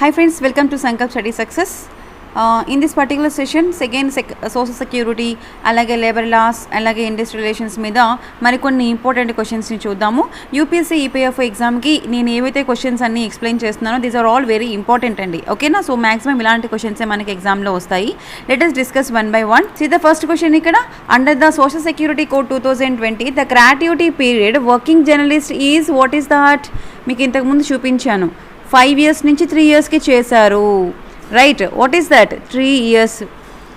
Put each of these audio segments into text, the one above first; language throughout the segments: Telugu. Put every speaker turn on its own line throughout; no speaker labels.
Hi friends, welcome to Sankalp Study Success. In this particular session, social security, అలాగే లేబర్ లాస్, అలాగే ఇండస్ట్రియల్ రిలేషన్స్ మీద మరికొన్ని ఇంపార్టెంట్ క్వశ్చన్స్ని చూద్దాము. యూపీఎస్సీ ఈపీఎఫ్ ఎగ్జామ్కి నేను ఏవైతే క్వశ్చన్స్ అన్ని ఎక్స్ప్లెయిన్ చేస్తున్నానో these are all very important అండి. ఓకేనా? సో మ్యాక్సిమం ఇలాంటి క్వశ్చన్సే మనకి ఎగ్జామ్లో వస్తాయి. Let us discuss one by one. The first question ఇక్కడ, under the social security code 2020 the gratuity period working journalist is what is that? మీకు ఇంతకుముందు చూపించాను. 5 years నుంచి 3 yearsకి చేశారు. Right, what is that? 3 years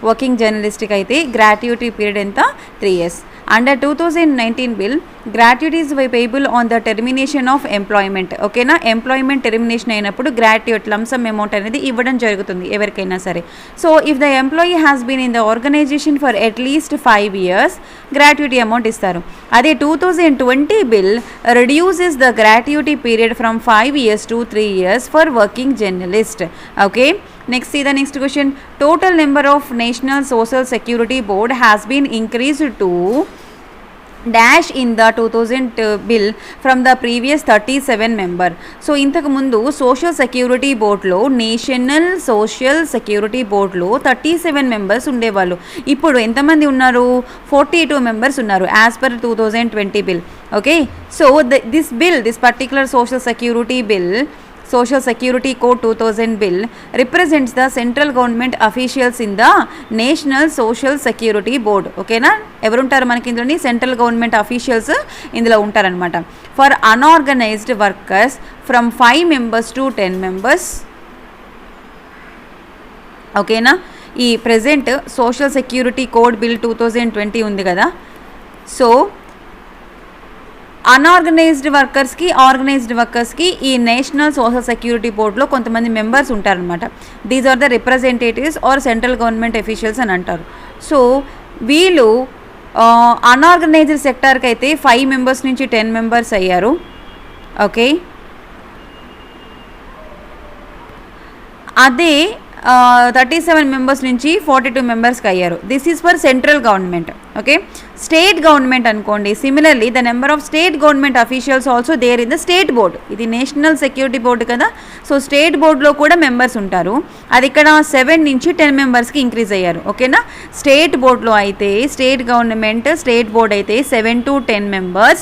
working జర్నలిస్ట్కి అయితే గ్రాట్యుటీ పీరియడ్ ఎంత? 3 years. Under 2019 bill గ్రాట్యుటీస్ payable on the termination of employment. ఓకేనా? ఎంప్లాయ్మెంట్ టెర్మినేషన్ అయినప్పుడు గ్రాట్యుటీ లంసమ్ అమౌంట్ అనేది ఇవ్వడం జరుగుతుంది ఎవరికైనా సరే. So if the employee has been in the organisation for at least 5 years gratuity amount ఇస్తారు. అదే 2020 bill reduces the gratuity period from 5 years to 3 years for working journalist. Okay, next see the next question. Total number of National Social Security Board has been increased to dash in the 2000 bill from the previous 37 member. So ఇంతకు ముందు సోషల్ సెక్యూరిటీ బోర్డ్లో, నేషనల్ సోషల్ సెక్యూరిటీ బోర్డ్లో 37 members ఉండేవాళ్ళు. ఇప్పుడు ఎంతమంది ఉన్నారు? 42 members ఉన్నారు as per 2020 bill. Okay, so this particular social security bill, Social Security Code 2000 bill represents the central government officials in the National Social Security Board. ఓకేనా? ఎవరుంటారు మనకి ఇందులోని? సెంట్రల్ గవర్నమెంట్ అఫీషియల్స్ ఇందులో ఉంటారనమాట. For unorganised workers from 5 members to 10 members. ఓకేనా? ఈ present social security code bill 2020 ఉంది కదా. సో అన్ఆర్గనైజ్డ్ వర్కర్స్కి, ఆర్గనైజ్డ్ వర్కర్స్కి ఈ నేషనల్ సోషల్ సెక్యూరిటీ బోర్డ్లో కొంతమంది మెంబర్స్ ఉంటారనమాట. These are the representatives are central government officials అని అంటారు. సో వీళ్ళు అన్ఆర్గనైజ్డ్ సెక్టార్కి అయితే 5 members నుంచి 10 members అయ్యారు. ఓకే, అదే 37 members నుంచి 42 membersకి అయ్యారు. This is for central government. Okay, state government అనుకోండి, similarly the number of state government officials also there in the state board. ఇది నేషనల్ సెక్యూరిటీ బోర్డు కదా. సో స్టేట్ బోర్డులో కూడా మెంబర్స్ ఉంటారు. అది ఇక్కడ 7 నుంచి 10 membersకి ఇంక్రీజ్ అయ్యారు. ఓకేనా? స్టేట్ బోర్డులో అయితే, స్టేట్ గవర్నమెంట్ స్టేట్ బోర్డ్ అయితే 7 to 10 members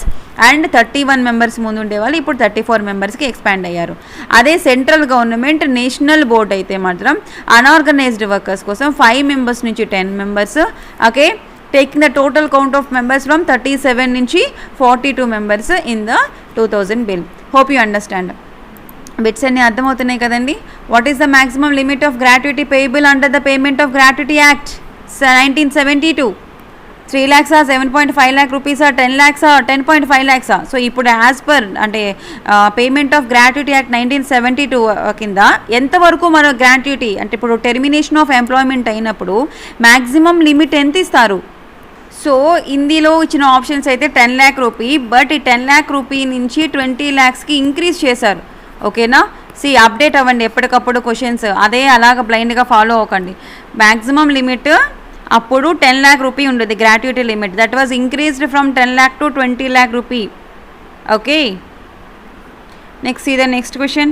అండ్ 31 members ముందు ఉండేవాళ్ళు ఇప్పుడు 34 membersకి ఎక్స్పాండ్ అయ్యారు. అదే సెంట్రల్ గవర్నమెంట్ నేషనల్ బోర్డ్ అయితే మాత్రం అన్ఆర్గనైజ్డ్ వర్కర్స్ కోసం 5 members నుంచి 10 members. Okay, taking the total count of members from 37 నుంచి 42 members in the 2000 bill. Hope you understand. Bits అన్నీ అర్థమవుతున్నాయి కదండి. What is the maximum limit of gratuity payable under the payment of gratuity act 1972? 3 lakhs, 7.5 lakh rupees, 10 lakhs, 10.5 lakhs. So ఇప్పుడు యాజ్ పర్ అంటే పేమెంట్ ఆఫ్ గ్రాట్యుటీ యాక్ట్ 1972 కింద ఎంతవరకు మన గ్రాట్యుటీ అంటే ఇప్పుడు టెర్మినేషన్ ఆఫ్ ఎంప్లాయ్మెంట్ అయినప్పుడు మ్యాక్సిమం లిమిట్ ఎంత ఇస్తారు? సో ఇందులో ఇచ్చిన ఆప్షన్స్ అయితే 10 lakh rupee, బట్ ఈ 10 lakh rupee నుంచి 20 lakhsకి ఇంక్రీజ్ చేశారు. ఓకేనా? అప్డేట్ అవ్వండి ఎప్పటికప్పుడు క్వశ్చన్స్, అదే అలాగ బ్లైండ్గా ఫాలో అవ్వకండి. మ్యాక్సిమం లిమిట్ అప్పుడు 10 lakh rupee ఉండేది gratuity limit. That was increased from 10 lakh to 20 lakh rupee. Okay, next the next question.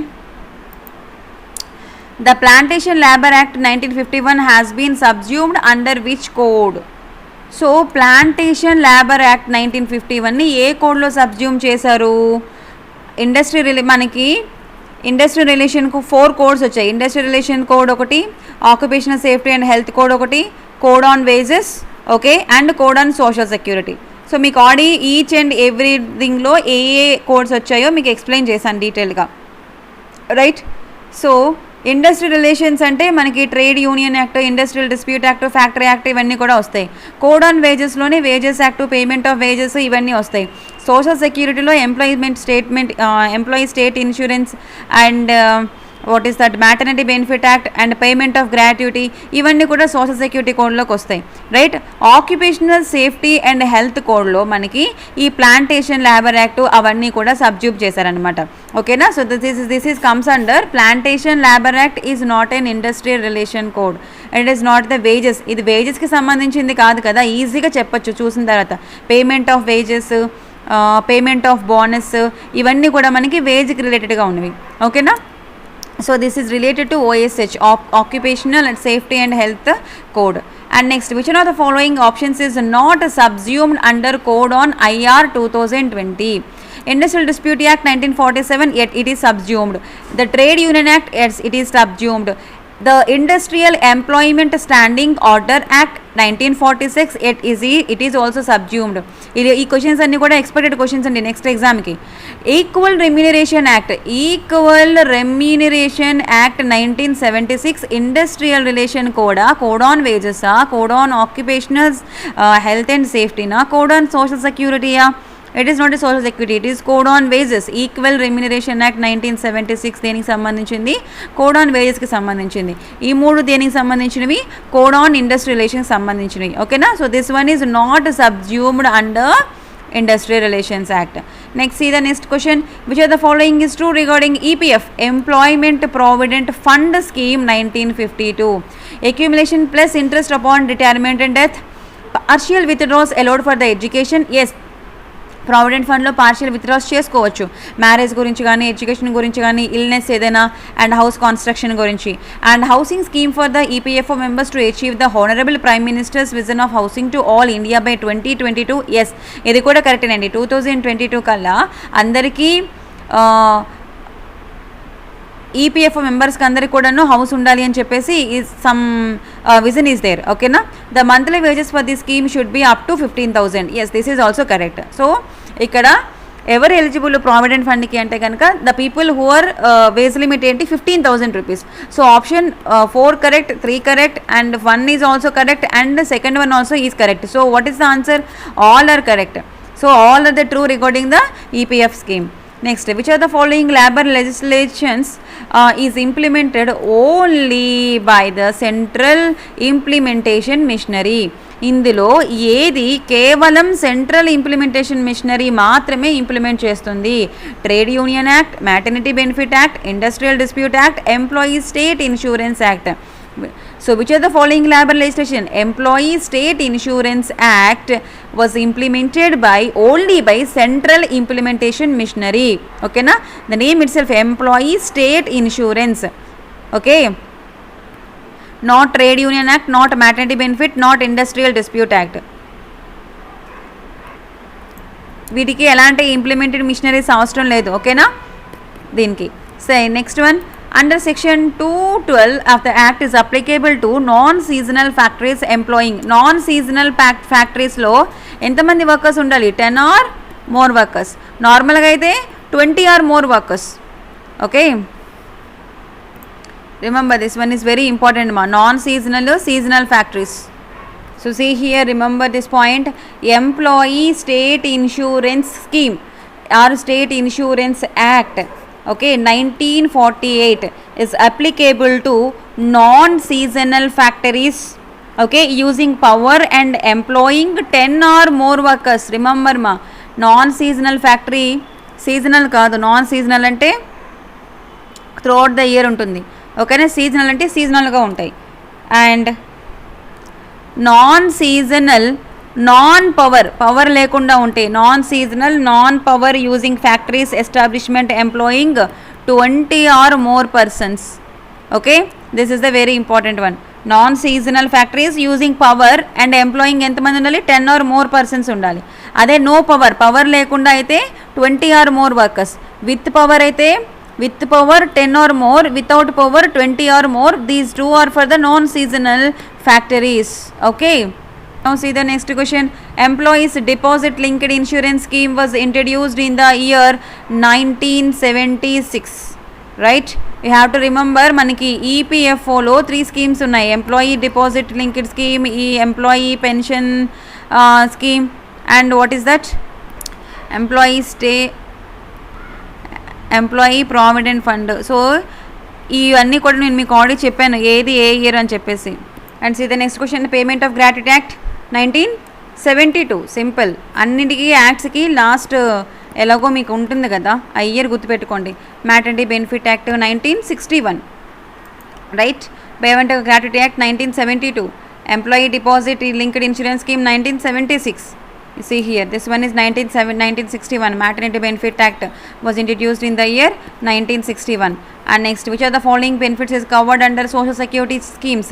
The plantation labour act 1951 has been subsumed under which code? So plantation labour act 1951ని ఏ కోడ్లో సబ్జ్యూమ్ చేశారు? మనకి ఇండస్ట్రియల్ రిలేషన్కు 4 codes వచ్చాయి. ఇండస్ట్రియల్ రిలేషన్ కోడ్ ఒకటి, occupational safety and health code ఒకటి, code on wages, okay, and code on social security. So మీకు ఈచ్ అండ్ ఎవ్రీథింగ్లో ఏ కోడ్స్ వచ్చాయో మీకు ఎక్స్ప్లెయిన్ చేశాను డీటెయిల్గా. రైట్, సో ఇండస్ట్రియల్ రిలేషన్స్ అంటే మనకి trade union act, industrial dispute act, factory act ఇవన్నీ కూడా వస్తాయి. కోడ్ ఆన్ వేజెస్లోనే wages act, payment of wages ఇవన్నీ వస్తాయి. సోషల్ సెక్యూరిటీలో employee state insurance and what is that maternity benefit act and payment of gratuity ఇవన్నీ కూడా సోషల్ సెక్యూరిటీ కోడ్లోకి వస్తాయి. Right, occupational safety and health కోడ్లో మనకి ఈ ప్లాంటేషన్ లేబర్ యాక్ట్ అవన్నీ కూడా సబ్జ్యూమ్ చేశారనమాట. ఓకేనా? So this is comes under plantation labour act is not an industrial relation code. It is not the wages. ఇది వేజెస్కి సంబంధించింది కాదు కదా, ఈజీగా చెప్పచ్చు చూసిన తర్వాత. Payment of wages, payment of bonus ఇవన్నీ కూడా మనకి వేజ్కి రిలేటెడ్గా ఉన్నవి. ఓకేనా? So this is related to OSH, Occupational and Safety and Health Code. And next, which one of the following options is not subsumed under code on IR 2020? Industrial Dispute Act 1947, yet it is subsumed. The Trade Union Act, yes, it is subsumed. The Industrial Employment Standing Order Act 1946, it is also subsumed. ఈ క్వశ్చన్స్ అన్ని కూడా ఎక్స్పెక్టెడ్ క్వశ్చన్స్ అండి నెక్స్ట్ ఎగ్జామ్కి. Equal remuneration act 1976, industrial relation code on వేజెసా, code on occupational health and సేఫ్టీనా, కోడ్ ఆన్ సోషల్ సెక్యూరిటీయా? It is not a social security, it is code on wages. Equal Remuneration Act 1976 దేనికి సంబంధించింది? కోడ్ ఆన్ వేజెస్కి సంబంధించింది. ఈ మూడు దేనికి సంబంధించినవి? కోడ్ ఆన్ ఇండస్ట్రీ రిలేషన్కి సంబంధించినవి. ఓకేనా? So this one is not subsumed under Industrial Relations Act. Next, see the next question. Which of the following is true regarding EPF, Employment Provident Fund Scheme 1952? Accumulation plus interest upon retirement and death. Partial withdrawals allowed for the education. Yes, provident ఫండ్లో పార్షియల్ విత్డ్రాస్ చేసుకోవచ్చు, మ్యారేజ్ గురించి కానీ, ఎడ్యుకేషన్ గురించి కానీ, ఇల్నెస్ ఏదైనా, అండ్ హౌస్ కన్స్ట్రక్షన్ గురించి. And housing scheme for the EPFO members to achieve the honourable prime minister's vision of housing to all India by 2022. Yes, ఇది కూడా కరెక్టేనండి. 2022 కల్లా అందరికీ ఈపీఎఫ్ఓ మెంబర్స్కి అందరికి కూడాను హౌస్ ఉండాలి అని చెప్పేసి సమ్ విజన్ ఈజ్ దేర్. ఓకేనా? The monthly wages for the scheme should be up to 15,000. Yes, this is also correct. So ఇక్కడ ఎవరు ఎలిజిబుల్ ప్రావిడెంట్ ఫండ్కి అంటే కనుక the people who are wage limit ఏంటి 15,000 rupees. So option 4 correct, 3 correct, and 1 is also correct, and second one also is correct. So what is the answer? All are correct. So all are the true regarding the EPF scheme. Next, which of the following labor legislations is implemented only by the Central Implementation Machinery? ఇందులో ఏది కేవలం సెంట్రల్ ఇంప్లిమెంటేషన్ మిషనరీ మాత్రమే ఇంప్లిమెంట్ చేస్తుంది? Trade union act, maternity benefit act, industrial dispute act, employee state insurance act. So which of the following labor legislation? Employee State Insurance Act was implemented only by Central Implementation Machinery. Okay na? The name itself, Employee State Insurance. Okay? Not Trade Union Act, not Maternity Benefit, not Industrial Dispute Act. వీటికి ఎలాంటి ఇంప్లిమెంటెడ్ మిషనరీస్ అవసరం లేదు. ఓకేనా? దీనికి సరే. Next one, under section 212 of the act is applicable to non-seasonal factories employing. Non-seasonal factories లో ఎంతమంది వర్కర్స్ ఉండాలి? 10 or more workers. నార్మల్గా అయితే 20 or more workers. Okay, remember this one is very important ma. Non-seasonal, seasonal factories. So see here, remember this point. Employee State Insurance Scheme or State Insurance Act, okay, 1948 is applicable to non-seasonal factories, okay, using power and employing 10 or more workers. Remember ma, non-seasonal factory, seasonal కాదు, non-seasonal అంటే throughout the year ఉంటుంది. ఓకేనా? సీజనల్ అంటే సీజనల్గా ఉంటాయి. అండ్ non-seasonal, పవర్ లేకుండా ఉంటాయి. Non-seasonal, non-power using factories establishment employing 20 or more persons. Okay, this is the very important one. Non-seasonal factories using power and employing ఎంతమంది ఉండాలి? 10 or more persons ఉండాలి. అదే నో పవర్ లేకుండా అయితే 20 or more workers. With power అయితే with power 10 or more, without power 20 or more. These two are for the non-seasonal factories. Okay, now see the next question. Employees deposit linked insurance scheme was introduced in the year 1976, right? You have to remember manaki EPFO lo 3 schemes unnai. Employee deposit linked scheme, employee pension scheme, and what is that? Employee provident fund. So ఇవన్నీ కూడా నేను మీకు ఆల్రెడీ చెప్పాను ఏది ఏ ఇయర్ అని చెప్పేసి. And see the next question, payment of gratuity act 1972. Simple, అన్నింటికీ యాక్ట్స్కి లాస్ట్ ఎలాగో మీకు ఉంటుంది కదా, ఆ ఇయర్ గుర్తుపెట్టుకోండి. Maternity benefit act 1961, right? Payment of gratuity act 1972. Employee deposit linked insurance scheme 1976. You see here, this one is 1961. Maternity Benefit Act was introduced in the year 1961. And next, which are the following benefits is covered under social security schemes?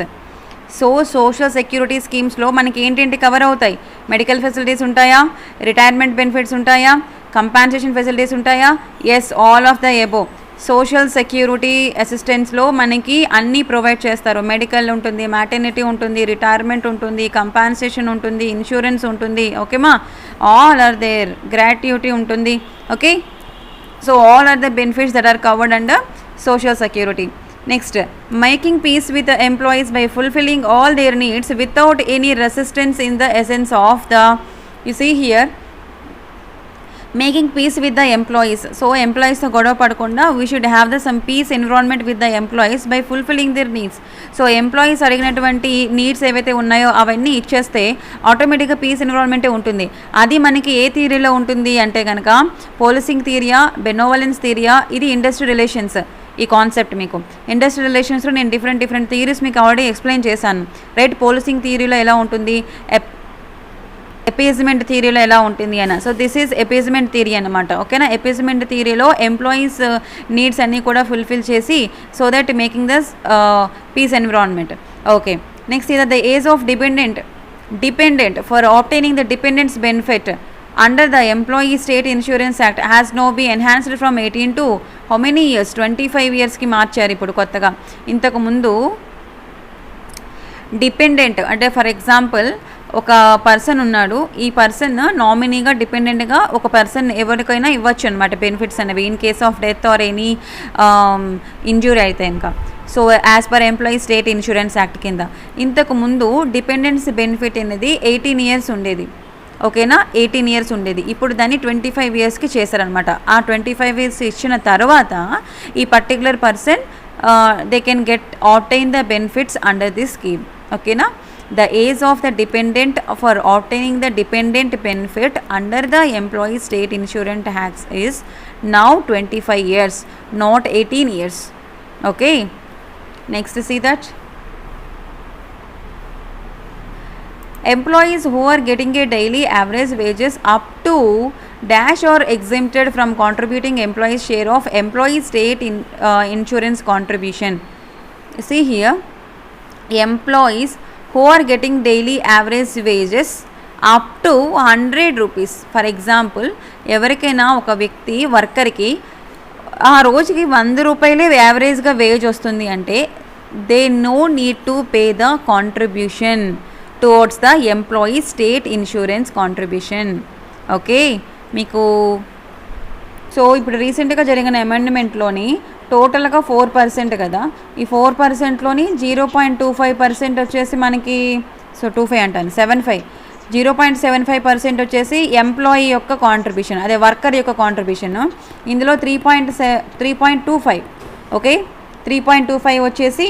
So social security స్కీమ్స్లో మనకి ఏంటేంటి కవర్ అవుతాయి? మెడికల్ ఫెసిలిటీస్ ఉంటాయా, రిటైర్మెంట్ బెనిఫిట్స్ ఉంటాయా, కంపాన్సేషన్ ఫెసిలిటీస్ ఉంటాయా? Yes, all of the above. Social security అసిస్టెన్స్లో మనకి అన్నీ ప్రొవైడ్ చేస్తారు. మెడికల్ ఉంటుంది, మ్యాటర్నిటీ ఉంటుంది, రిటైర్మెంట్ ఉంటుంది, కంపాన్సేషన్ ఉంటుంది, ఇన్సూరెన్స్ ఉంటుంది. ఓకేమా, ఆల్ ఆర్ దేర్. గ్రాట్యుటీ ఉంటుంది. Okay, so all are the benefits that are covered under social security. Next, making peace with the employees by fulfilling all their needs without any resistance in the essence of the, you see here, making peace with the employees. So employees తో గొడవ పడకుండా we should have the some peace environment with the employees by fulfilling their needs. So employees అడిగినటువంటి నీడ్స్ ఏవైతే ఉన్నాయో అవన్నీ ఇచ్చేస్తే ఆటోమేటిక్గా పీస్ ఎన్విరాన్మెంటే ఉంటుంది. అది మనకి ఏ థియరీలో ఉంటుంది అంటే కనుక పోలీసింగ్ థియరియా, బెనోవలెన్స్ థియరియా, ఇది ఇండస్ట్రీ రిలేషన్స్. ఈ కాన్సెప్ట్ మీకు ఇండస్ట్రియల్ రిలేషన్స్లో నేను డిఫరెంట్ థియరీస్ మీకు ఆల్రెడీ ఎక్స్ప్లెయిన్ చేశాను, రైట్? పోలీసింగ్ థియరీలో ఎలా ఉంటుంది, ఎపీజ్మెంట్ థియరీలో ఎలా ఉంటుంది అని. సో దిస్ ఈజ్ ఎపీజ్మెంట్ థియరీ అనమాట. ఓకేనా, ఎపీజ్మెంట్ థియరీలో ఎంప్లాయీస్ నీడ్స్ అన్నీ కూడా ఫుల్ఫిల్ చేసి so that making thus peace environment. Okay, next ఇది the age of dependent for obtaining the dependents benefit under the Employee State Insurance Act has now been enhanced from 18 to how many years? 25 years కి మార్చారు ఇప్పుడు కొత్తగా. ఇంతకు ముందు డిపెండెంట్ అంటే ఫర్ ఎగ్జాంపుల్ ఒక పర్సన్ ఉన్నాడు, ఈ పర్సన్ నామినీగా డిపెండెంట్గా ఒక పర్సన్ ఎవరికైనా ఇవ్వచ్చు అనమాట బెనిఫిట్స్ అనేవి in case of death are any injury అయితే ఇంకా. So as per employee state insurance act కింద ఇంతకు ముందు డిపెండెన్స్ బెనిఫిట్ అనేది 18 years ఉండేది. ఓకేనా, 18 years ఉండేది. ఇప్పుడు దాన్ని 25 yearsకి చేశారనమాట. ఆ 25 years ఇచ్చిన తర్వాత ఈ particular person they can get obtain the benefits under this scheme. ఓకేనా, the age of the dependent for obtaining the dependent benefit under the employee state insurance act is now 25 years, not 18 years. Okay, next see that. Employees who are getting a daily average wages up to dash are exempted from contributing employees share of employee state insurance contribution. See here, employees who are getting daily average wages up to 100 rupees. For example, ఎవరికైనా ఒక వ్యక్తి వర్కర్కి ఆ రోజుకి 100 రూపాయలే యావరేజ్గా వేజ్ వస్తుంది అంటే they no need to pay the contribution towards the employee state insurance contribution. Okay, మీకు సో ఇప్పుడు రీసెంట్గా జరిగిన అమెండ్మెంట్లోని టోటల్గా 4% కదా, ఈ 4%లోని 0.25% వచ్చేసి మనకి, సో 25 అంటాను 75, 0.75% వచ్చేసి ఎంప్లాయీ యొక్క కాంట్రిబ్యూషన్, అదే వర్కర్ యొక్క కాంట్రిబ్యూషన్. ఇందులో 3.25, ఓకే 3.25 వచ్చేసి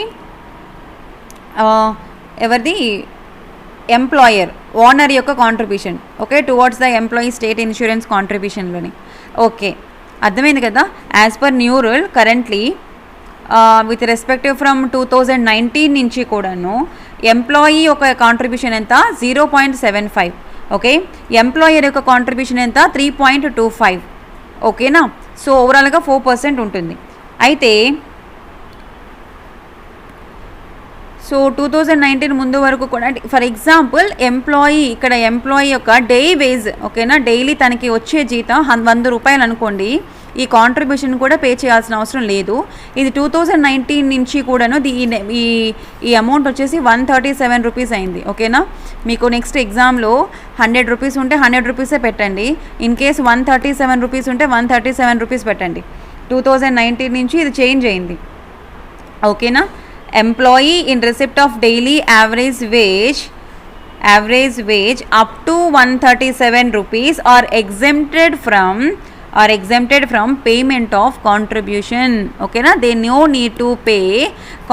ఎవరిది, ఎంప్లాయర్ ఓనర్ యొక్క contribution. Okay, towards the employee state insurance కాంట్రిబ్యూషన్లోని. ఓకే, అర్థమైంది కదా. As per new rule currently with respective from 2019 నుంచి కూడాను ఎంప్లాయీ యొక్క కాంట్రిబ్యూషన్ ఎంత, 0.75. ఓకే, ఎంప్లాయర్ యొక్క కాంట్రిబ్యూషన్ ఎంత, 3.25. ఓకేనా, సో ఓవరాల్గా 4% ఉంటుంది. అయితే సో 2019 ముందు వరకు కూడా ఫర్ ఎగ్జాంపుల్ ఎంప్లాయీ, ఇక్కడ ఎంప్లాయీ యొక్క డే వేజ్, ఓకేనా, డైలీ తనకి వచ్చే జీతం 100 రూపాయలు అనుకోండి, ఈ కాంట్రిబ్యూషన్ కూడా పే చేయాల్సిన అవసరం లేదు. ఇది 2019 నుంచి కూడాను ఈ అమౌంట్ వచ్చేసి 137 రూపీస్ అయింది. ఓకేనా, మీకు నెక్స్ట్ ఎగ్జామ్లో 100 రూపీస్ ఉంటే 100 రూపీసే పెట్టండి. ఇన్ కేస్ 137 రూపీస్ ఉంటే 137 రూపీస్ పెట్టండి. 2019 నుంచి ఇది చేంజ్ అయింది. ఓకేనా, employee in receipt of daily average wage up to 137 rupees are exempted from payment of contribution. Okay na, they no need to pay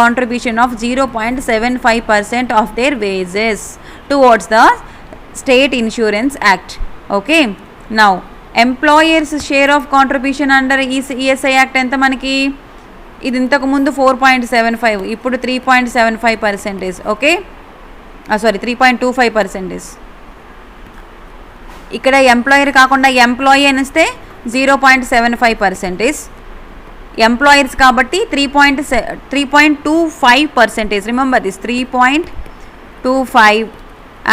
contribution of 0.75% of their wages towards the state insurance act. Okay, now employers share of contribution under ESI act enta manaki, ఇది ఇంతకు ముందు 4.75, ఇప్పుడు 3.75%. Okay, sorry 3.25%. ఇక్కడ ఎంప్లాయర్ కాకుండా ఎంప్లాయీ అనిస్తే 0.75%. ఎంప్లాయర్స్ కాబట్టి 3.25%. Remember this 3.25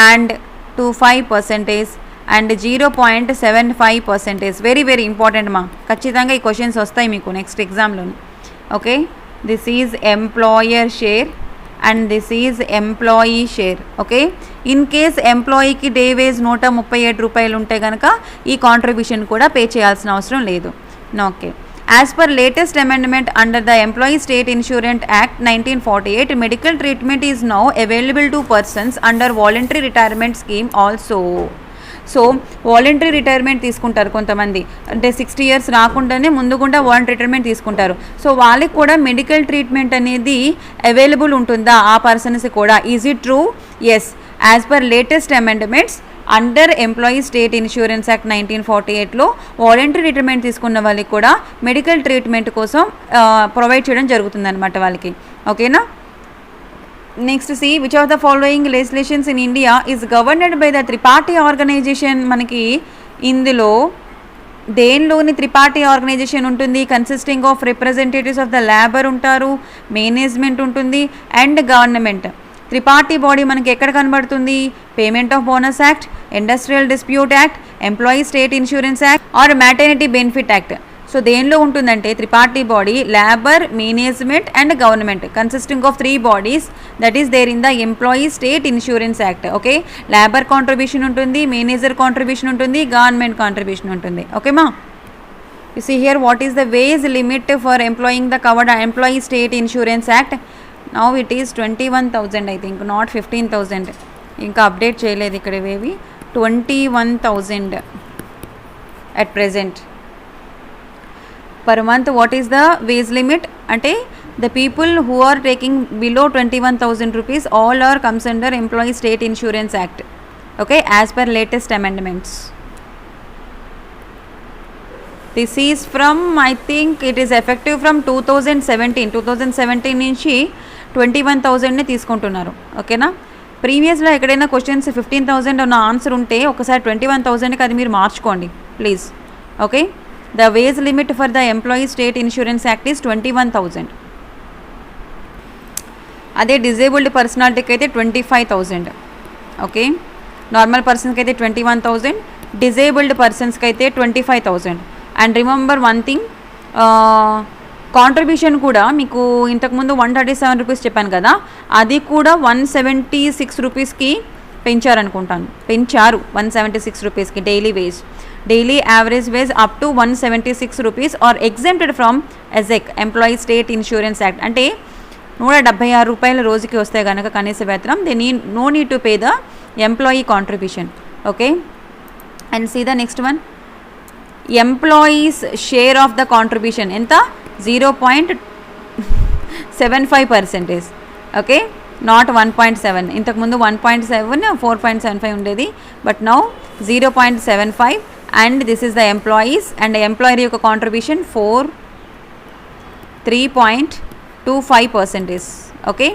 and 25% and 0.75%. Very very important మా, ఖచ్చితంగా ఈ క్వశ్చన్స్ వస్తాయి మీకు నెక్స్ట్ ఎగ్జామ్లో. Okay, this is employer share and this is employee share. Okay, in case ఎంప్లాయీకి డే వేజ్ 137 రూపాయలు ఉంటే కనుక ఈ కాంట్రిబ్యూషన్ కూడా పే చేయాల్సిన అవసరం లేదు. Okay, as per latest amendment under the employee state insurance act 1948, medical treatment is now available to persons under voluntary retirement scheme also. So voluntary retirement తీసుకుంటారు కొంతమంది, అంటే 60 years రాకుండానే ముందుకుండా వాలంటరీ రిటైర్మెంట్ తీసుకుంటారు. సో వాళ్ళకి కూడా మెడికల్ ట్రీట్మెంట్ అనేది అవైలబుల్ ఉంటుందా ఆ పర్సన్స్ కూడా? Is it true? Yes, as per latest amendments under employee state insurance act 1948లో వాలంటరీ రిటైర్మెంట్ తీసుకున్న వాళ్ళకి కూడా మెడికల్ ట్రీట్మెంట్ కోసం ప్రొవైడ్ చేయడం జరుగుతుందన్నమాట వాళ్ళకి. ఓకేనా? Next C, which of the following legislations in India is governed by the tripartite organisation. మనకి ఇందులో దేనిలోని త్రిపార్టీ ఆర్గనైజేషన్ ఉంటుంది? Consisting of representatives of the labour ఉంటారు, మేనేజ్మెంట్ ఉంటుంది అండ్ గవర్నమెంట్. త్రిపార్టీ బాడీ మనకి ఎక్కడ కనబడుతుంది? Payment of bonus act, industrial dispute act, employee state insurance act or maternity benefit act. So దేనిలో ఉంటుందంటే tripartite body labour, management and government, consisting of 3 bodies that is there in the employee state insurance act. Okay, labour contribution ఉంటుంది, మేనేజర్ కాంట్రిబ్యూషన్ ఉంటుంది, గవర్నమెంట్ కాంట్రిబ్యూషన్ ఉంటుంది. ఓకేమా? You see here what is the wage limit for employing the covered employee state insurance act. Now it is 21,000 I think, not 15,000. ఇంకా అప్డేట్ చేయలేదు ఇక్కడ ఇవేవి. 21,000 at present per month. What is the wage limit? Ante the people who are taking below 21,000 rupees all are comes under Employee State Insurance Act. Okay, as per latest amendments. This is from, I think it is effective from 2017 నుంచి 21,000 ని తీసుకుంటున్నారు. ఓకేనా? ప్రీవియస్లో ఎక్కడైనా క్వశ్చన్స్ 15,000 ఉన్న ఆన్సర్ ఉంటే ఒకసారి 21,000కి అది మీరు మార్చుకోండి please. Okay, the wage limit for the employee state insurance act is 21,000. అదే డిజేబుల్డ్ పర్సనాలిటీకి అయితే 25,000. ఓకే, నార్మల్ పర్సన్స్కి అయితే 21,000, డిజేబుల్డ్ పర్సన్స్కి అయితే 25,000. And remember one thing, contribution కూడా మీకు ఇంతకుముందు 137 రూపీస్ చెప్పాను కదా, అది కూడా 176 రూపీస్కి పెంచారు 176 రూపీస్కి daily wage, daily average wage up to 176 rupees are exempted from ఎజెక్ ఎంప్లాయీ స్టేట్ ఇన్సూరెన్స్ యాక్ట్. అంటే 176 రూపాయల రోజుకి వస్తే కనుక కనీస వేతనం, they no need to pay the employee contribution. Okay, and see the next one, employees share of the contribution ఎంత? 0.75%. Okay, not 1.7. ఇంతకుముందు 1.7, 4.75 ఉండేది, but now 0.75. And this is the employees and employer యొక్క కాంట్రిబ్యూషన్ 3.25%. ఓకే,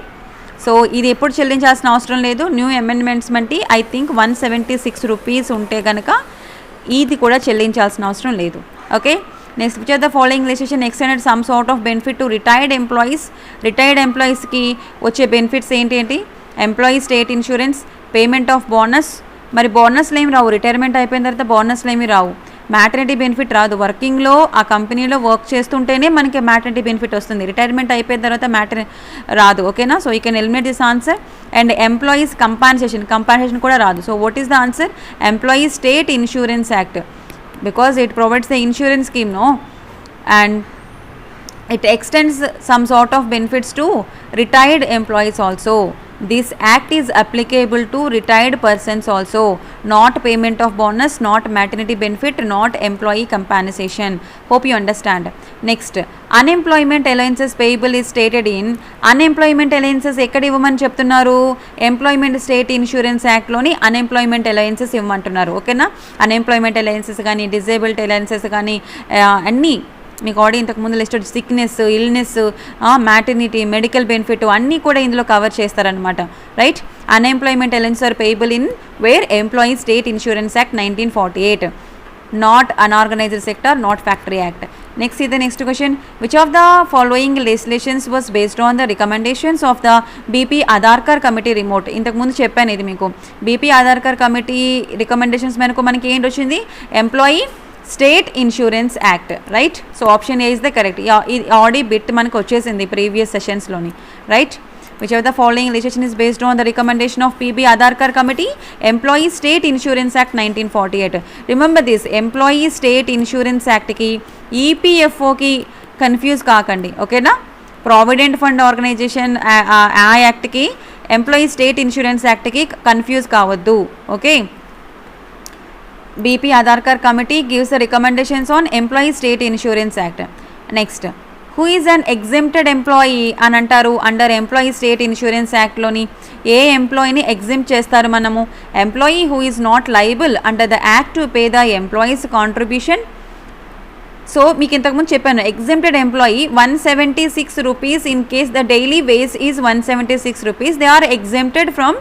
సో ఇది ఎప్పుడు చెల్లించాల్సిన అవసరం లేదు. న్యూ అమెండ్మెంట్స్ బట్టి ఐ థింక్ 176 రూపీస్ ఉంటే కనుక ఇది కూడా చెల్లించాల్సిన అవసరం లేదు. Okay, next which are the following legislation extended some sort of benefit to retired employees. Retired ఎంప్లాయీస్కి వచ్చే బెనిఫిట్స్ ఏంటి? Employee state insurance, payment of bonus. మరి బోనస్లు ఏమి రావు, రిటైర్మెంట్ అయిపోయిన తర్వాత బోనస్లు ఏమి రావు. మ్యాటర్నిటీ బెనిఫిట్ రాదు, వర్కింగ్లో ఆ కంపెనీలో వర్క్ చేస్తుంటేనే మనకి మ్యాటర్నిటీ బెనిఫిట్ వస్తుంది, రిటైర్మెంట్ అయిపోయిన తర్వాత రాదు. ఓకేనా? So you can eliminate this answer. And employees compensation కూడా రాదు. So what is the answer? Employee state insurance act, because it provides the insurance scheme, no, and it extends some sort of benefits to retired employees also. This act is applicable to retired persons also, not payment of bonus, not maternity benefit, not employee compensation. Hope you understand. Next, unemployment allowances payable is stated in unemployment allowances ekkada ivvamani cheptunnaru, employment state insurance act loni unemployment allowances ivvamantunnaru. Okay na? Unemployment allowances gaani, disabled allowances gaani, anni మీకు ఆల్రెడీ ఇంతకుముందు listed sickness, illness, maternity, medical benefit అన్నీ కూడా ఇందులో కవర్ చేస్తారనమాట. Right? Unemployment allowance are payable in where employee state insurance act 1948, not unorganized sector, not factory act. Next is the next question. Which of the following legislations was based on the recommendations of the BP Aadharkar Committee remote? ఇంతకు ముందు చెప్పాను ఇది మీకు. BP Aadharkar Committee recommendations మేరకు మనకి ఏంటి వచ్చింది? Employee state insurance act, right? So option A is the correct. ఇది ఆల్రెడీ బిట్ మనకు వచ్చేసింది ప్రీవియస్ సెషన్స్లోని, right? Which of the following legislation is based on the recommendation of PB Aadharkar Committee? Employee State Insurance Act 1948. Remember this, Employee State Insurance Act ki EPFO ki confuse కాకండి, ఓకేనా? ప్రావిడెంట్ ఫండ్ ఆర్గనైజేషన్ ఆ యాక్ట్కి ఎంప్లాయీ స్టేట్ ఇన్సూరెన్స్ యాక్ట్కి కన్ఫ్యూజ్ కావద్దు, okay? BP Aadharkar Committee gives the recommendations on Employee State Insurance Act. Next, who is an exempted employee అని అంటారు అండర్ ఎంప్లాయీ స్టేట్ ఇన్సూరెన్స్ యాక్ట్లోని? ఏ ఎంప్లాయీని ఎగ్జిమ్ట్ చేస్తారు మనము? Employee who is not liable under the act to pay the employees contribution. So మీకు ఇంతకుముందు చెప్పాను, exempted employee 176 rupees in case the daily wage is 176 rupees, they are exempted from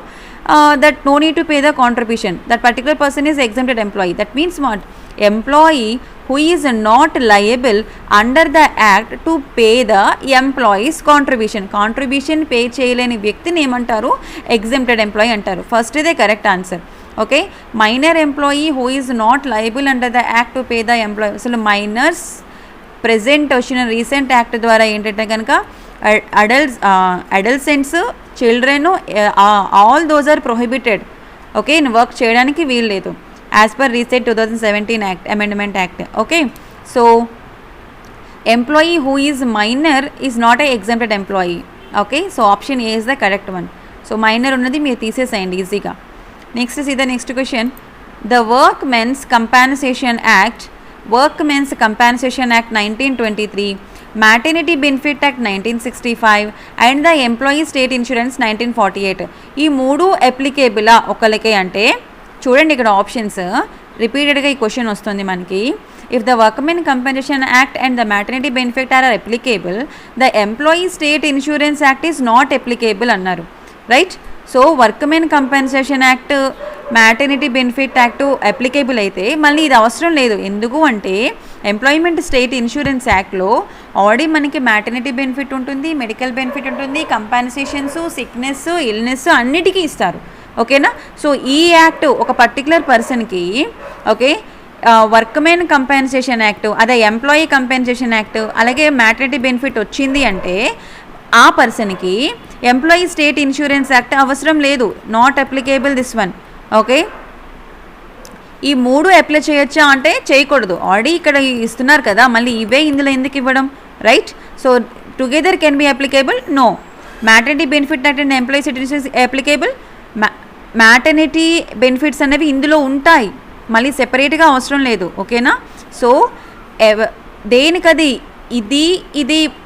that no need to pay the contribution. That particular person is exempted employee. That means what? Employee who is not liable under the act to pay the employees contribution pay చేయలేని వ్యక్తిని ఏమంటారు? exempted employee అంటారు. ఫస్ట్ ఇదే correct answer, okay? Minor employee who is not liable under the act to pay the employee. అసలు మైనర్స్ ప్రెజెంట్ వచ్చిన రీసెంట్ యాక్ట్ ద్వారా ఏంటంటే కనుక adolescents, children, all those are prohibited, okay? Work చేయడానికి వీలు లేదు as per recent 2017 act, amendment act, okay? So employee who is minor is not a exempted employee, okay? So option A is the correct one. So minor ఉన్నది మీరు తీసేసేయండి ఈజీగా. Next is the next question. The workmen's compensation act 1923, maternity benefit act 1965 and the employee state insurance 1948. ఈ మూడు అప్లికేబులా ఒకళ్ళకే అంటే చూడండి ఇక్కడ ఆప్షన్స్ రిపీటెడ్గా ఈ క్వశ్చన్ వస్తుంది మనకి. If the workmen compensation act and the maternity benefit are applicable, the employee state insurance act is not applicable అన్నారు, right? So workmen compensation act, maternity benefit act applicable అయితే మళ్ళీ ఇది అవసరం లేదు. ఎందుకు అంటే ఎంప్లాయ్మెంట్ స్టేట్ ఇన్సూరెన్స్ యాక్ట్లో ఆల్రెడీ మనకి మ్యాటర్నిటీ బెనిఫిట్ ఉంటుంది, మెడికల్ బెనిఫిట్ ఉంటుంది, కంపెన్సేషన్స్, సిక్నెస్, ఇల్నెస్ అన్నిటికీ ఇస్తారు, ఓకేనా? సో ఈ యాక్ట్ ఒక పర్టికులర్ పర్సన్కి, ఓకే, వర్క్మెన్ కంపెన్సేషన్ యాక్ట్, అదే ఎంప్లాయీ కంపెన్సేషన్ యాక్ట్, అలాగే మ్యాటర్నిటీ బెనిఫిట్ వచ్చింది అంటే ఆ పర్సన్కి ఎంప్లాయీ స్టేట్ ఇన్సూరెన్స్ యాక్ట్ అవసరం లేదు, not applicable this one, okay? ఈ మూడు అప్లై చేయొచ్చా అంటే చేయకూడదు, ఆల్రెడీ ఇక్కడ ఇస్తున్నారు కదా, మళ్ళీ ఇవే ఇందులో ఎందుకు ఇవ్వడం, right? So together can be applicable? No. Maternity benefit act and employee state insurance applicable. Maternity benefits అనేవి ఇందులో ఉంటాయి, మళ్ళీ సెపరేట్గా అవసరం లేదు, ఓకేనా? సో దేనికది ఇది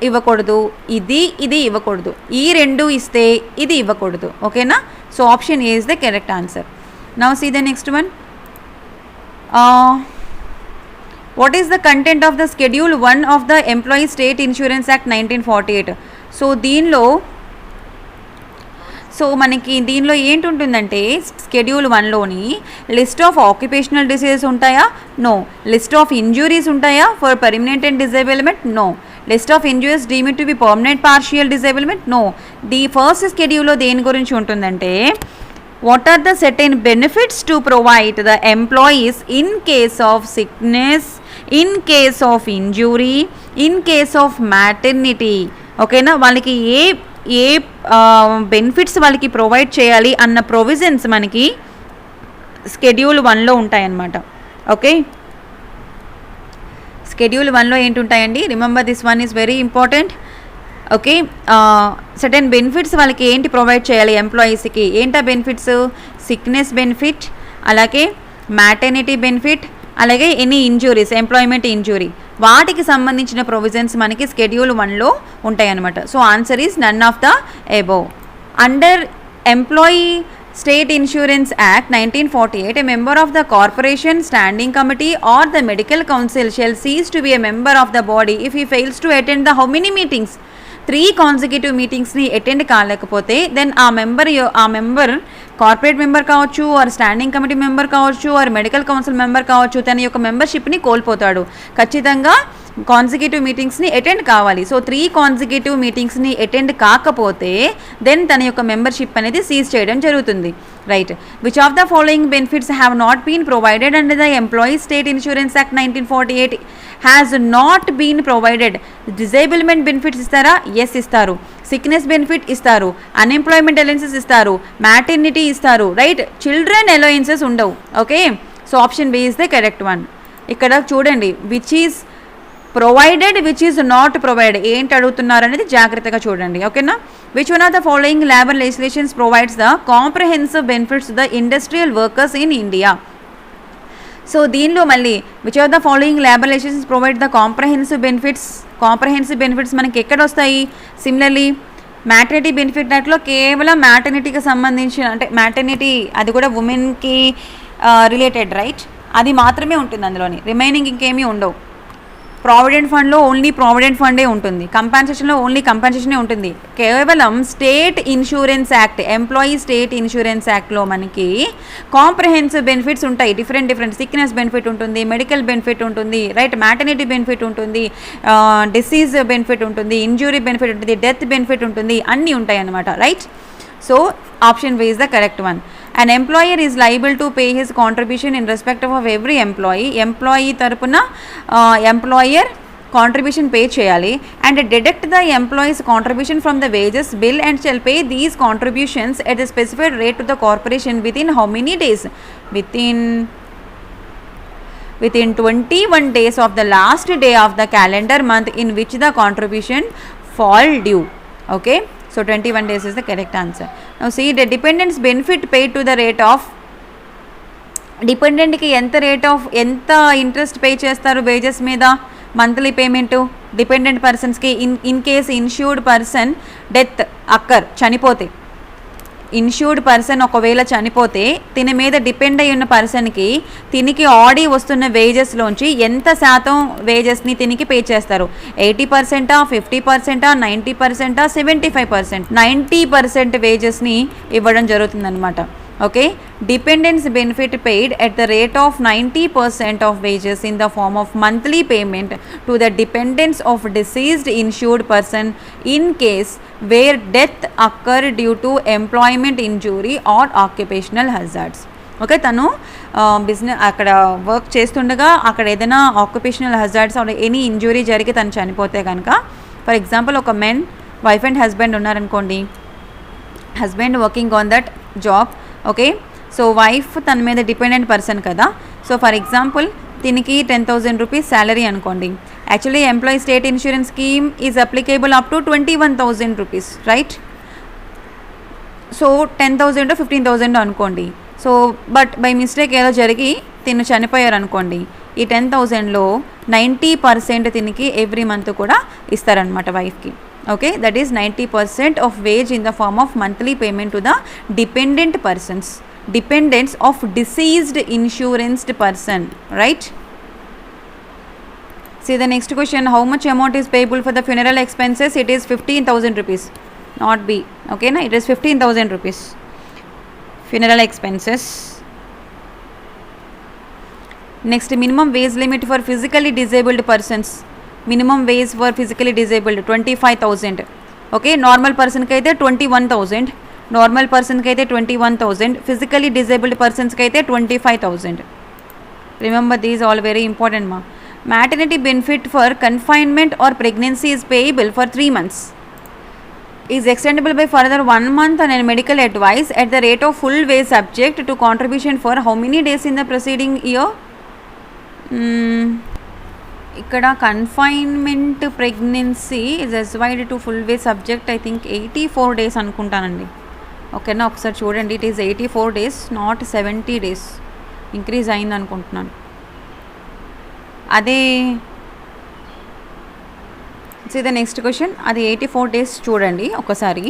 ఇవ్వకూడదు, ఇది ఇవ్వకూడదు, ఈ రెండు ఇస్తే ఇది ఇవ్వకూడదు, ఓకేనా? So option A is the correct answer. Now see the next one. What is the content of the schedule 1 of the employee state insurance act 1948? So మనకి దీనిలో ఏంటుంటుందంటే షెడ్యూల్ 1లోని లిస్ట్ ఆఫ్ ఆక్యుపేషనల్ డిసీజెస్ ఉంటాయా? నో. లిస్ట్ ఆఫ్ ఇంజురీస్ ఉంటాయా for permanent and disablement? No. List of injuries deemed to be permanent partial disablement? No. The first షెడ్యూల్లో దేని గురించి ఉంటుందంటే what are the certain benefits to provide the employees in case of sickness, in case of injury, in case of maternity, ఓకేనా? వాళ్ళకి ఏ బెనిఫిట్స్ వాళ్ళకి ప్రొవైడ్ చేయాలి అన్న ప్రొవిజన్స్ మనకి షెడ్యూల్ 1లో ఉంటాయన్నమాట, ఓకే? షెడ్యూల్ 1లో ఏంటుంటాయండి? Remember this one is very important, okay? Certain benefits వాళ్ళకి ఏంటి ప్రొవైడ్ చేయాలి ఎంప్లాయీస్కి? ఏంటా బెనిఫిట్స్? సిక్నెస్ బెనిఫిట్, అలాగే మ్యాటర్నిటీ బెనిఫిట్, అలాగే ఎనీ ఇంజురీస్, ఎంప్లాయ్మెంట్ ఇంజురీ, వాటికి సంబంధించిన ప్రొవిజన్స్ మనకి షెడ్యూల్ 1లో ఉంటాయి అన్నమాట. So answer is none of the above. Under employee State Insurance Act 1948, a member of the corporation, standing committee or the medical council shall cease to be a member of the body if he fails to attend the how many meetings? 3 consecutive meetingsని అటెండ్ కాలేకపోతే దెన్ ఆ మెంబర్ కార్పొరేట్ మెంబర్ కావచ్చు, ఆర్ స్టాండింగ్ కమిటీ మెంబర్ కావచ్చు, ఆర్ మెడికల్ కౌన్సిల్ మెంబర్ కావచ్చు, తన యొక్క మెంబర్షిప్ని కోల్పోతాడు. ఖచ్చితంగా కాన్సిక్యూటివ్ మీటింగ్స్ని అటెండ్ కావాలి. సో 3 కాన్సిక్యూటివ్ మీటింగ్స్ని అటెండ్ కాకపోతే దెన్ తన యొక్క మెంబర్షిప్ అనేది సీజ్ చేయడం జరుగుతుంది. Right. Which of the following benefits have not been provided under the employee state insurance act 1948 has not been provided? Disablement benefits ఇస్తారా? ఎస్ ఇస్తారు. సిక్నెస్ బెనిఫిట్ ఇస్తారు. అన్ఎంప్లాయ్మెంట్ అలవెన్సెస్ ఇస్తారు. మ్యాటర్నిటీ ఇస్తారు. రైట్. చిల్డ్రన్ అలవెన్సెస్ ఉండవు. Okay. So option B is the correct one. ఇక్కడ చూడండి, which is provided, which is not provided ఏంటి అడుగుతున్నారు అనేది జాగ్రత్తగా చూడండి. ఓకేనా. Which one of the following labour legislations provides the comprehensive benefits the industrial workers in India? So దీనిలో మళ్ళీ which of the following labour legislations provide the comprehensive benefits మనకి ఎక్కడ వస్తాయి? సిమిలర్లీ మ్యాటర్నిటీ బెనిఫిట్ దాంట్లో కేవలం మ్యాటర్నిటీకి సంబంధించిన, అంటే మ్యాటర్నిటీ అది కూడా ఉమెన్కి రిలేటెడ్, రైట్, అది మాత్రమే ఉంటుంది అందులోని, రిమైనింగ్ ఇంకేమీ ఉండవు. ప్రావిడెంట్ ఫండ్లో ఓన్లీ ప్రావిడెంట్ ఫండే ఉంటుంది. కంపెన్సేషన్లో ఓన్లీ కంపెన్సేషనే ఉంటుంది. కేవలం state insurance act, employee state insurance యాక్ట్లో మనకి కాంప్రహెన్సివ్ బెనిఫిట్స్ ఉంటాయి. డిఫరెంట్ సిక్నెస్ బెనిఫిట్ ఉంటుంది, మెడికల్ బెనిఫిట్ ఉంటుంది, రైట్, మ్యాటర్నిటీ బెనిఫిట్ ఉంటుంది, డిసీజ్ బెనిఫిట్ ఉంటుంది, ఇంజురీ బెనిఫిట్ ఉంటుంది, డెత్ బెనిఫిట్ ఉంటుంది, అన్నీ ఉంటాయి అన్నమాట. Right. So option B is the correct one. An employer is liable to pay his contribution in respect of every employee. Employee తరపున ఎంప్లాయర్ కాంట్రిబ్యూషన్ పే చేయాలి. And deduct the employees contribution from the wages bill and shall pay these contributions at the specified rate to the corporation within how many days? within 21 days of the last day of the calendar month in which the contribution fall due. Okay. So 21 days is the correct answer. Now see, the dependents benefit paid to the rate of, డిపెండెంట్కి ఎంత ఇంట్రెస్ట్ పే చేస్తారు వేజెస్ మీద? మంత్లీ పేమెంట్ డిపెండెంట్ పర్సన్స్కి in case insured person death occur, చనిపోతే, ఇన్ష్యూర్డ్ పర్సన్ ఒకవేళ చనిపోతే తిని మీద డిపెండ్ అయి ఉన్న పర్సన్కి తినికి ఆడి వస్తున్న వేజెస్లోంచి ఎంత శాతం వేజెస్ని తినికి పే చేస్తారు? 80%, 50%, 90%, 75%? 90% వేజెస్ని ఇవ్వడం జరుగుతుందన్నమాట. Okay. Dependents benefit paid at the rate of 90% of wages in the form of monthly payment to the dependents of deceased insured person in case where death occur due to employment injury or occupational hazards. Okay. తను బిజినెస్ అక్కడ వర్క్ చేస్తుండగా అక్కడ ఏదైనా occupational hazards or any injury జరిగి తను చనిపోతే కనుక, ఫర్ ఎగ్జాంపుల్ ఒక మెన్ వైఫ్ అండ్ హస్బెండ్ ఉన్నారనుకోండి, husband working on that job. Okay. So wife తన మీద డిపెండెంట్ పర్సన్ కదా. సో ఫర్ ఎగ్జాంపుల్ దీనికి 10,000 రూపీస్ శాలరీ అనుకోండి. Actually employee state insurance scheme is applicable up to 21,000 rupees, right. So 10,000 15,000 అనుకోండి. సో బట్ బై మిస్టేక్ ఏదో జరిగి తిను చనిపోయారు అనుకోండి, ఈ 10,000లో 90% తినికి ఎవ్రీ మంత్ కూడా ఇస్తారనమాట వైఫ్కి. Okay, that is 90% of wage in the form of monthly payment to the dependent persons, dependents of deceased insured person, right? See the next question, how much amount is payable for the funeral expenses? It is 15,000 rupees, not B. Okay, na, it is 15,000 rupees funeral expenses. Next, minimum wage limit for physically disabled persons. Minimum wage for physically disabled 25,000. Okay. Normal పర్సన్కి అయితే 21,000, నార్మల్ పర్సన్కి అయితే 21,000, ఫిజికలీ డిజేబుల్డ్ పర్సన్స్కి అయితే 25,000. Remember these all very important మా. Maternity benefit for confinement or pregnancy is payable for 3 months. Is extendable by further 1 month and medical advice at the rate of full wage subject to contribution for how many days in the preceding year? ఇక్కడ confinement pregnancy is aside to full way subject, I think 84 days అనుకుంటానండి. ఓకేనా, ఒకసారి చూడండి. It is 84 days, not 70 days. Increase అయింది అనుకుంటున్నాను. అదే ద నెక్స్ట్ క్వశ్చన్, అది 84 days చూడండి ఒకసారి,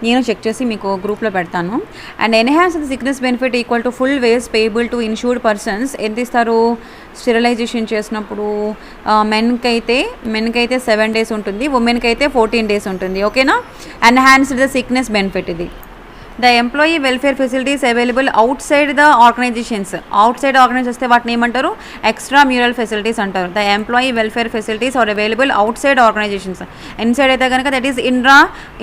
నేను చెక్ చేసి మీకు గ్రూప్లో పెడతాను. And enhance the sickness benefit equal to full wage payable to insured persons. ఎంత ఇస్తారు స్టెరిలైజేషన్ చేసినప్పుడు? మెన్కి అయితే 7 days ఉంటుంది, ఉమెన్కి అయితే 14 days ఉంటుంది. ఓకేనా. ఎన్హాన్స్ ద సిక్నెస్ బెనిఫిట్ ఇది. The employee welfare facilities available outside the organizations. Outside organize వస్తే వాటిని ఏమంటారు? ఎక్స్ట్రా మ్యూరల్ ఫెసిలిటీస్ అంటారు. The employee welfare facilities are available outside organizations. Inside అయితే కనుక that is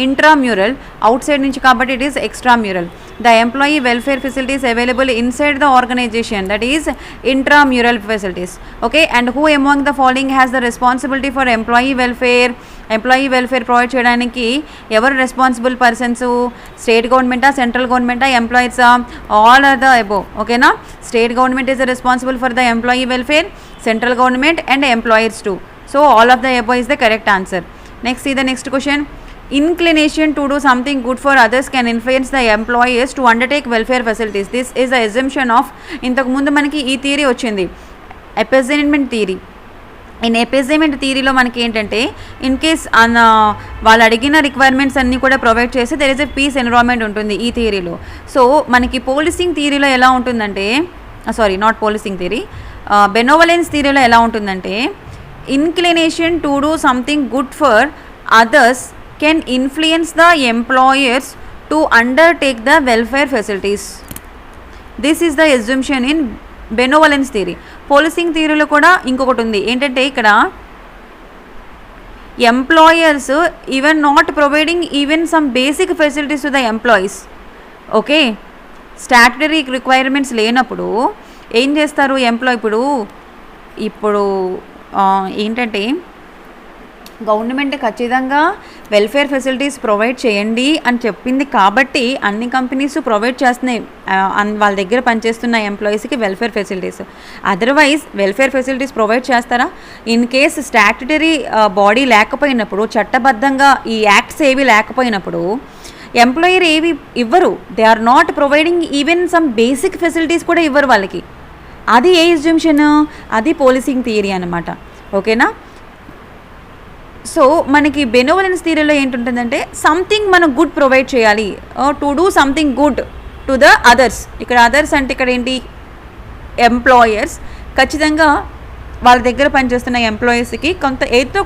intramural, outside నుంచి కాబట్టి it is extramural. The employee welfare facilities available inside the organization that is intramural facilities. Okay, and who among the following has the responsibility for employee welfare? Employee welfare provide చేయడానికి ఎవరు రెస్పాన్సిబుల్ పర్సన్స్? స్టేట్ గవర్నమెంటా, సెంట్రల్ గవర్నమెంటా, ఎంప్లాయీసా? All are the above. ఓకేనా? State government is responsible for the employee welfare, central government and employers too. So all of the above is the correct answer. Next, see the next question. Inclination to do something good for others can influence the employers to undertake welfare facilities. This is the assumption of, ఇంతకు ముందు మనకి ఈ థియరీ వచ్చింది, అపెజైన్మెంట్ థియరీ. ఇన్ అపెజైన్మెంట్ థియరీలో మనకి ఏంటంటే ఇన్ కేస్ వాళ్ళు అడిగిన రిక్వైర్మెంట్స్ అన్నీ కూడా ప్రొవైడ్ చేసి there is a peace environment ఉంటుంది ఈ థియరీలో. సో మనకి పోలీసింగ్ థియరీలో ఎలా ఉంటుందంటే, sorry not policing theory, benevolence థియరీలో ఎలా ఉంటుందంటే, inclination to do something good for others can influence the employers to undertake the welfare facilities. This is the assumption in benevolence theory. Policing థియరీలో కూడా ఇంకొకటి ఉంది ఏంటంటే, ఇక్కడ employers even not providing even some basic facilities to the employees. Okay, statutory requirements లేనప్పుడు ఏం చేస్తారు ఎంప్లాయ్? ఇప్పుడు ఏంటంటే గవర్నమెంట్ ఖచ్చితంగా వెల్ఫేర్ ఫెసిలిటీస్ ప్రొవైడ్ చేయండి అని చెప్పింది కాబట్టి అన్ని కంపెనీస్ ప్రొవైడ్ చేస్తున్నాయి వాళ్ళ దగ్గర పనిచేస్తున్న ఎంప్లాయీస్కి welfare facilities. Otherwise welfare facilities provide చేస్తారా? ఇన్ కేస్ స్టాట్యుటరీ బాడీ లేకపోయినప్పుడు, చట్టబద్ధంగా ఈ యాక్ట్స్ ఏవి లేకపోయినప్పుడు ఎంప్లాయర్ ఏవి ఇవ్వరు. They are not providing even some basic facilities కూడా ఇవ్వరు వాళ్ళకి. అది ఏ అజంప్షన్? అది పోలీసింగ్ థియరీ అనమాట. ఓకేనా? సో మనకి బెనోవలెన్స్ థియరీలో ఏంటుంటుందంటే సంథింగ్ మనం గుడ్ ప్రొవైడ్ చేయాలి, to do something good to the others. ఇక్కడ అదర్స్ అంటే ఇక్కడ ఏంటి? ఎంప్లాయర్స్ ఖచ్చితంగా వాళ్ళ దగ్గర పనిచేస్తున్న ఎంప్లాయీస్కి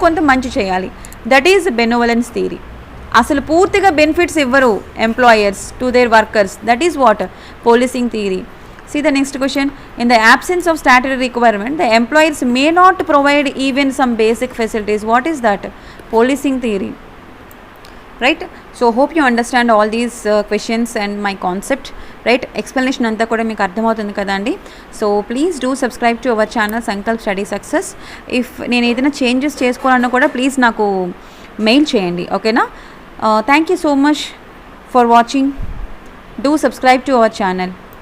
కొంత మంచి చేయాలి. That is benevolence theory. అసలు పూర్తిగా బెనిఫిట్స్ ఇవ్వరు employers to their workers. That is what? Policing theory. See the next question. In the absence of statutory requirement, the employers may not provide even some basic facilities. What is that? Policing theory. Right? So hope you understand all these questions and my concept. Right? Explanation anta kuda meeku ardhamavutundi kada andi. So please do subscribe to our channel Sankalp Study Success. If nenu edaina changes chesukovalana kuda please naku mail cheyandi. Okay na? Thank you so much for watching. Do subscribe to our channel.